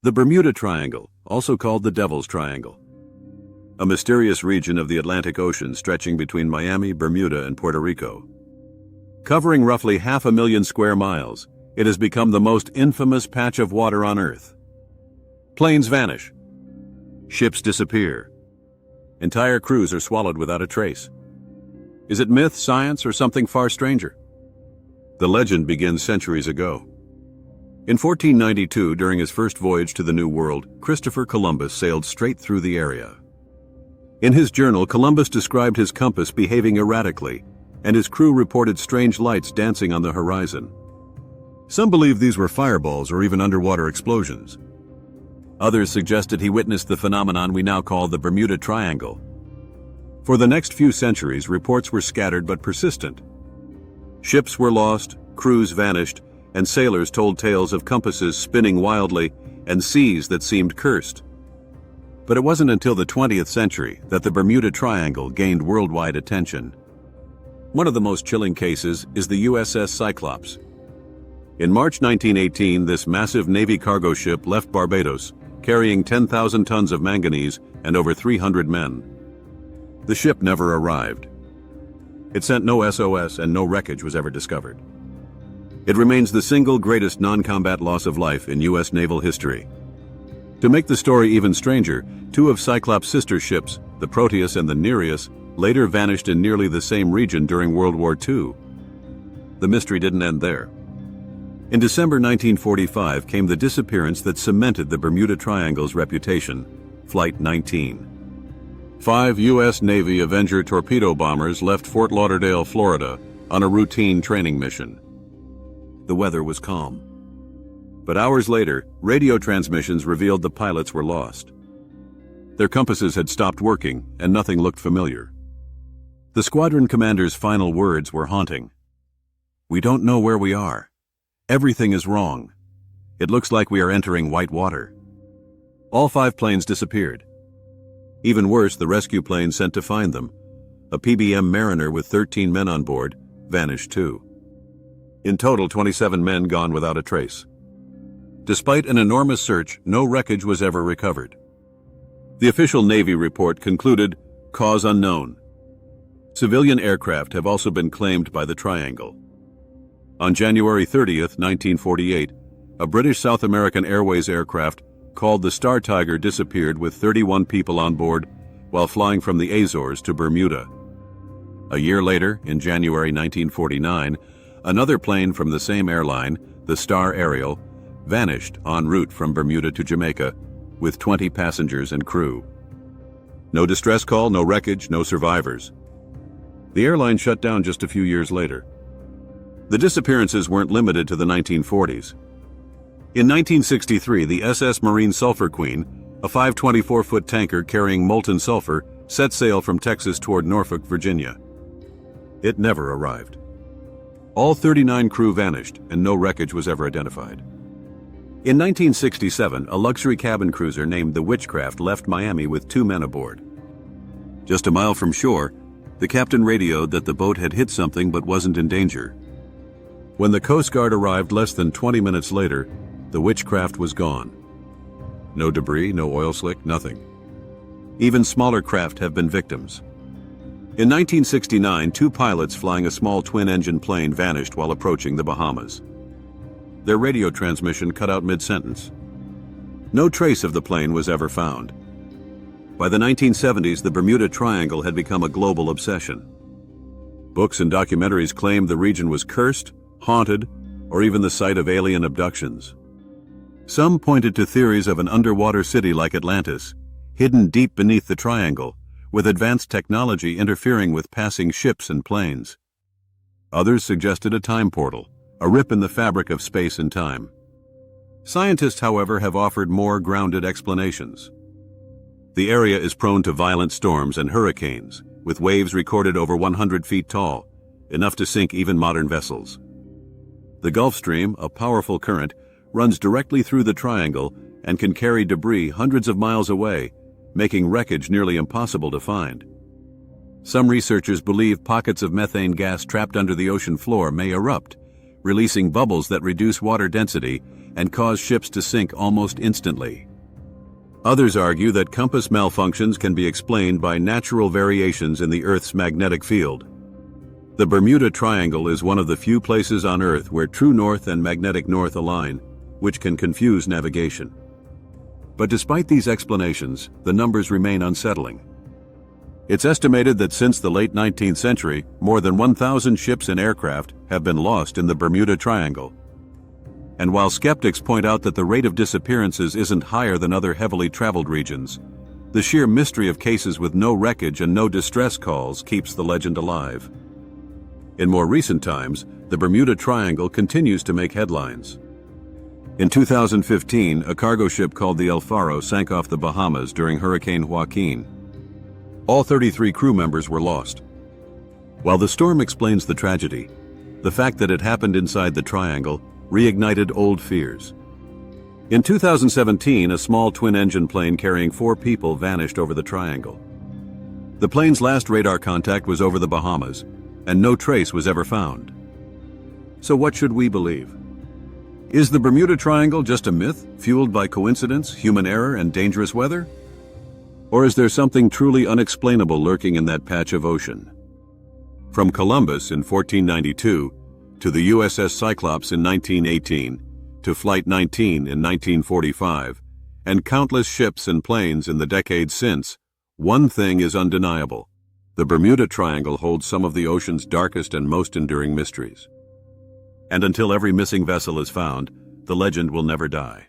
The Bermuda Triangle, also called the Devil's Triangle. A mysterious region of the Atlantic Ocean stretching between Miami, Bermuda, and Puerto Rico. Covering roughly 500,000 square miles, it has become the most infamous patch of water on Earth. Planes vanish. Ships disappear. Entire crews are swallowed without a trace. Is it myth, science, or something far stranger? The legend begins centuries ago. In 1492, during his first voyage to the New World, Christopher Columbus sailed straight through the area. In his journal, Columbus described his compass behaving erratically, and his crew reported strange lights dancing on the horizon. Some believe these were fireballs or even underwater explosions. Others suggested he witnessed the phenomenon we now call the Bermuda Triangle. For the next few centuries, reports were scattered but persistent. Ships were lost, crews vanished, and sailors told tales of compasses spinning wildly and seas that seemed cursed. But it wasn't until the 20th century that the Bermuda Triangle gained worldwide attention. One of the most chilling cases is the USS Cyclops. In March 1918, this massive Navy cargo ship left Barbados, carrying 10,000 tons of manganese and over 300 men. The ship never arrived. It sent no SOS and no wreckage was ever discovered. It remains the single greatest non-combat loss of life in U.S. naval history. To make the story even stranger, two of Cyclops' sister ships, the Proteus and the Nereus, later vanished in nearly the same region during World War II. The mystery didn't end there. In December 1945 came the disappearance that cemented the Bermuda Triangle's reputation, Flight 19. 5 U.S. Navy Avenger torpedo bombers left Fort Lauderdale, Florida, on a routine training mission. The weather was calm. But hours later, radio transmissions revealed the pilots were lost. Their compasses had stopped working, and nothing looked familiar. The squadron commander's final words were haunting. "We don't know where we are. Everything is wrong. It looks like we are entering white water." All 5 planes disappeared. Even worse, the rescue plane sent to find them, a PBM Mariner with 13 men on board, vanished too. In total, 27 men gone without a trace. Despite an enormous search, no wreckage was ever recovered. The official Navy report concluded, cause unknown. Civilian aircraft have also been claimed by the Triangle. On January 30th, 1948, a British South American Airways aircraft called the Star Tiger disappeared with 31 people on board while flying from the Azores to Bermuda. A year later, in January 1949, another plane from the same airline, the Star Ariel, vanished en route from Bermuda to Jamaica with 20 passengers and crew. No distress call, no wreckage, no survivors. The airline shut down just a few years later. The disappearances weren't limited to the 1940s. In 1963, the SS Marine Sulphur Queen, a 524-foot tanker carrying molten sulfur, set sail from Texas toward Norfolk, Virginia. It never arrived. All 39 crew vanished, and no wreckage was ever identified. In 1967, a luxury cabin cruiser named the Witchcraft left Miami with 2 men aboard. Just a mile from shore, the captain radioed that the boat had hit something but wasn't in danger. When the Coast Guard arrived less than 20 minutes later, the Witchcraft was gone. No debris, no oil slick, nothing. Even smaller craft have been victims. In 1969, 2 pilots flying a small twin-engine plane vanished while approaching the Bahamas. Their radio transmission cut out mid-sentence. No trace of the plane was ever found. By the 1970s, the Bermuda Triangle had become a global obsession. Books and documentaries claimed the region was cursed, haunted, or even the site of alien abductions. Some pointed to theories of an underwater city like Atlantis, hidden deep beneath the triangle, with advanced technology interfering with passing ships and planes. Others suggested a time portal, a rip in the fabric of space and time. Scientists, however, have offered more grounded explanations. The area is prone to violent storms and hurricanes, with waves recorded over 100 feet tall, enough to sink even modern vessels. The Gulf Stream, a powerful current, runs directly through the triangle and can carry debris hundreds of miles away, making wreckage nearly impossible to find. Some researchers believe pockets of methane gas trapped under the ocean floor may erupt, releasing bubbles that reduce water density and cause ships to sink almost instantly. Others argue that compass malfunctions can be explained by natural variations in the Earth's magnetic field. The Bermuda Triangle is one of the few places on Earth where true north and magnetic north align, which can confuse navigation. But despite these explanations, the numbers remain unsettling. It's estimated that since the late 19th century, more than 1,000 ships and aircraft have been lost in the Bermuda Triangle. And while skeptics point out that the rate of disappearances isn't higher than other heavily traveled regions, the sheer mystery of cases with no wreckage and no distress calls keeps the legend alive. In more recent times, the Bermuda Triangle continues to make headlines. In 2015, a cargo ship called the El Faro sank off the Bahamas during Hurricane Joaquin. All 33 crew members were lost. While the storm explains the tragedy, the fact that it happened inside the triangle reignited old fears. In 2017, a small twin-engine plane carrying 4 people vanished over the triangle. The plane's last radar contact was over the Bahamas, and no trace was ever found. So what should we believe? Is the Bermuda Triangle just a myth, fueled by coincidence, human error, and dangerous weather? Or is there something truly unexplainable lurking in that patch of ocean? From Columbus in 1492, to the USS Cyclops in 1918, to Flight 19 in 1945, and countless ships and planes in the decades since, one thing is undeniable. The Bermuda Triangle holds some of the ocean's darkest and most enduring mysteries. And until every missing vessel is found, the legend will never die.